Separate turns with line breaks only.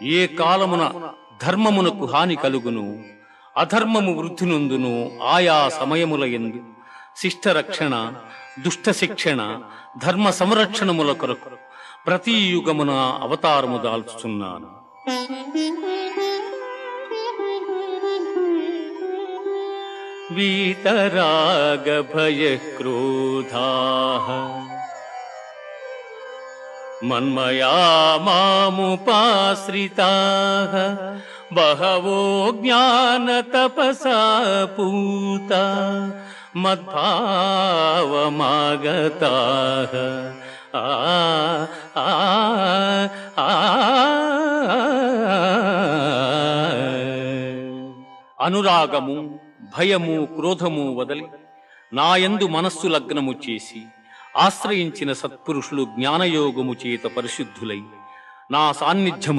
ఏ కాలమున ధర్మమునకు హాని కలుగును, అధర్మము వృద్ధి నొందును, ఆయా సమయముల యందు శిష్ట రక్షణ, దుష్ట శిక్షణ, ధర్మ సంరక్షణముల కొరకు ప్రతి యుగమున అవతారము దాల్చుచున్నాను. వీతరాగ భయ క్రోధాః మన్మయా మాముపాశ్రితాః బహవో జ్ఞాన తపసా పూతా మద్భావమాగతాః. అనురాగము, భయము, క్రోధము వదలి నాయందు మనస్సు లగ్నము చేసి ఆశ్రయించిన సత్పురుషులు జ్ఞానయోగము చేత పరిశుద్ధులై నా సాన్నిధ్యము